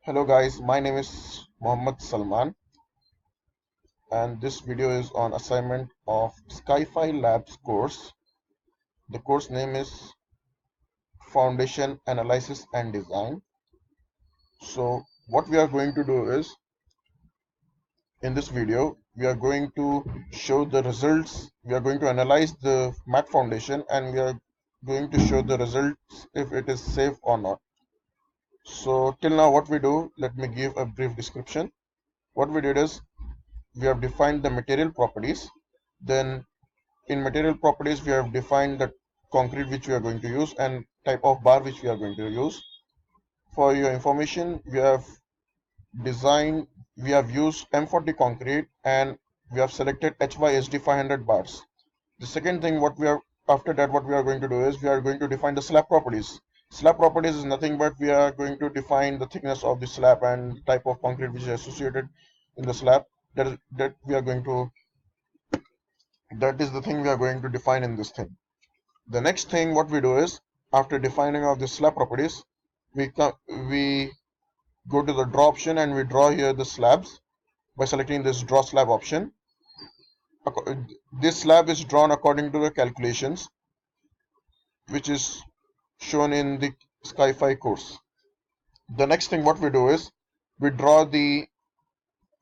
Hello guys, my name is Mohammed Salman and this video is on assignment of Skyfi Labs course. The course name is Foundation Analysis and Design. So what we are going to do is in this video we are going to show the results. We are going to analyze the math foundation and we are going to show the results if it is safe or not. So till now what we do, let me give a brief description. What we did is we have defined the material properties. Then in material properties, we have defined the concrete which we are going to use and type of bar which we are going to use. For your information, we have used M40 concrete and we have selected HYSD 500 bars. The second thing after that what we are going to do is we are going to define the slab properties. Slab properties is nothing but we are going to define the thickness of the slab and type of concrete which is associated in the slab. That is the thing we are going to define in this thing. The next thing what we do is after defining of the slab properties, we go to the draw option and we draw here the slabs by selecting this draw slab option. This slab is drawn according to the calculations which is shown in the Skyfi course. The next thing what we do is we draw the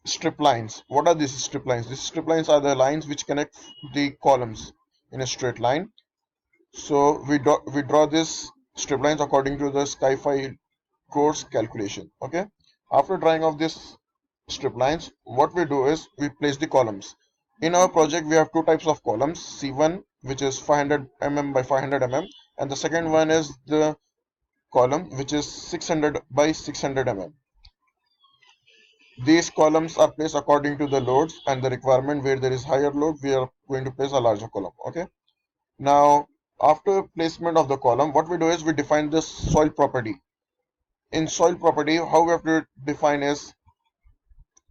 strip lines. What are these strip lines? These strip lines are the lines which connect the columns in a straight line. So we draw this strip lines according to the Skyfi course calculation. Okay. After drawing of this strip lines, what we do is we place the columns. In our project, we have two types of columns. C1, which is 500 mm by 500 mm, and the second one is the column which is 600 by 600 mm. These columns are placed according to the loads and the requirement. Where there is higher load, we are going to place a larger column. Okay. Now, after placement of the column, what we do is we define the soil property. In soil property, how we have to define is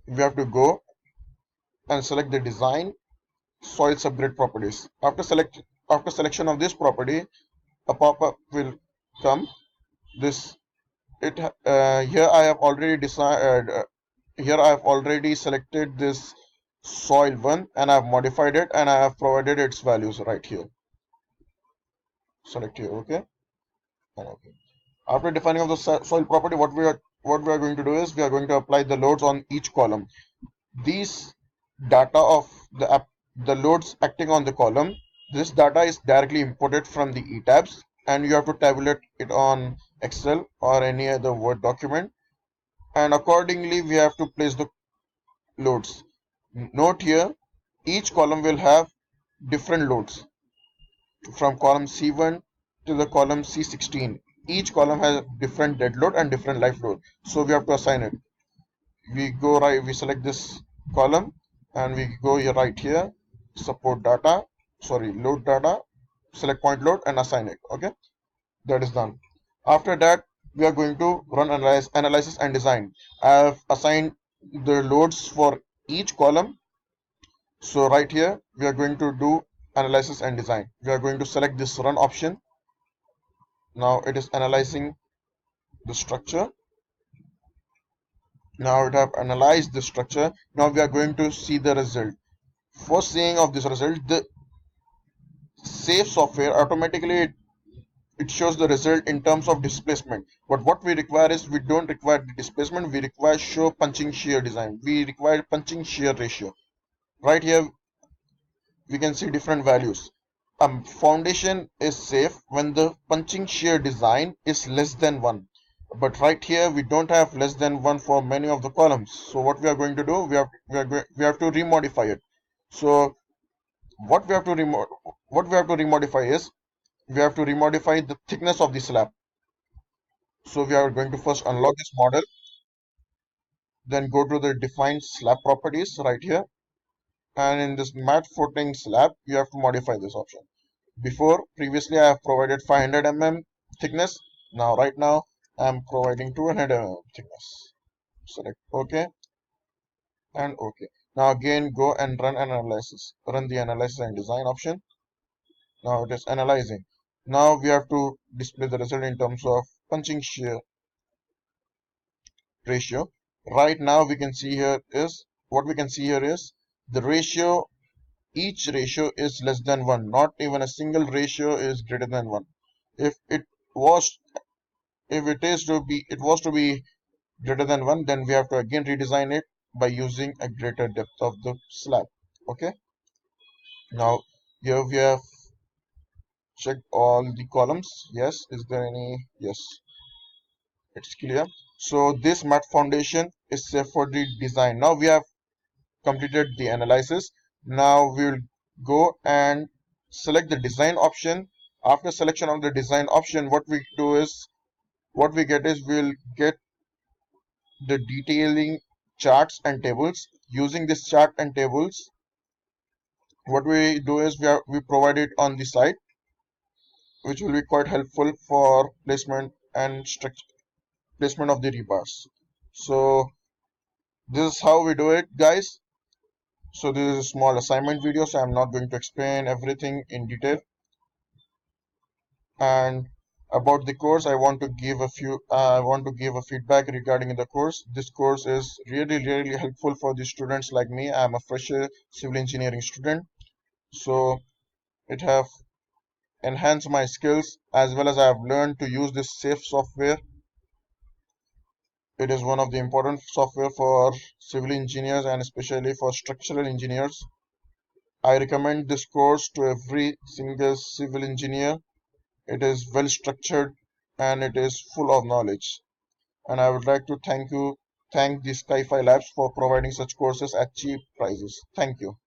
we have to go and select the design soil subgrade properties. After selection of this property, a pop-up will come. This it Here I have already decided. Here I have already selected this soil one and I have modified it and I have provided its values right here. Select here, okay, and okay. After defining of the soil property, what we are going to do is we are going to apply the loads on each column. These data of the loads acting on the column, this data is directly imported from the etabs and you have to tabulate it on Excel or any other Word document, and accordingly we have to place the loads. Note here, each column will have different loads from column C1 to the column C16. Each column has different dead load and different life load, so we have to assign it. We select this column and we go here right here, support data, sorry, load data, select point load and assign it. Okay, that is done. After that, we are going to run analysis and design. I have assigned the loads for each column. So right here, we are going to do analysis and design. We are going to select this run option. Now it is analyzing the structure. Now it have analyzed the structure. Now we are going to see the result. For seeing of this result, the safe software automatically it shows the result in terms of displacement. But what we require is we don't require the displacement, we require show punching shear design. We require punching shear ratio. Right here we can see different values. Foundation is safe when the punching shear design is less than 1. But right here we don't have less than 1 for many of the columns. So what we are going to do, we have to remodify it. So what we have to remodify is we have to remodify the thickness of the slab. So we are going to first unlock this model, then go to the define slab properties right here, and in this mat footing slab you have to modify this option. Previously I have provided 500 mm thickness. Right now I am providing 200 mm thickness. Select OK and OK. Now again go and run analysis. Run the analysis and design option. Now it is analyzing. Now we have to display the result in terms of punching shear ratio. Right now we can see here is what we can see here is the ratio, each ratio is less than 1. Not even a single ratio is greater than 1. If it was if it was to be greater than 1, then we have to again redesign it by using a greater depth of the slab. Okay, now here we have checked all the columns. Yes, is there any? Yes, it's clear. So this mat foundation is safe for the design. Now we have completed the analysis. Now we will go and select the design option. After selection of the design option, what we get is we'll get the detailing charts and tables. Using this chart and tables, what we do is we provide it on the site, which will be quite helpful for placement and placement of the rebars. So this is how we do it, guys. So this is a small assignment video, so I'm not going to explain everything in detail. And about the course, I want to give a feedback regarding the course. This course is really helpful for the students like me. I'm a fresher civil engineering student, so it have enhanced my skills, as well as I have learned to use this safe software. It is one of the important software for civil engineers and especially for structural engineers. I recommend this course to every single civil engineer. It is well structured and it is full of knowledge. And I would like to thank the Skyfi Labs for providing such courses at cheap prices. Thank you.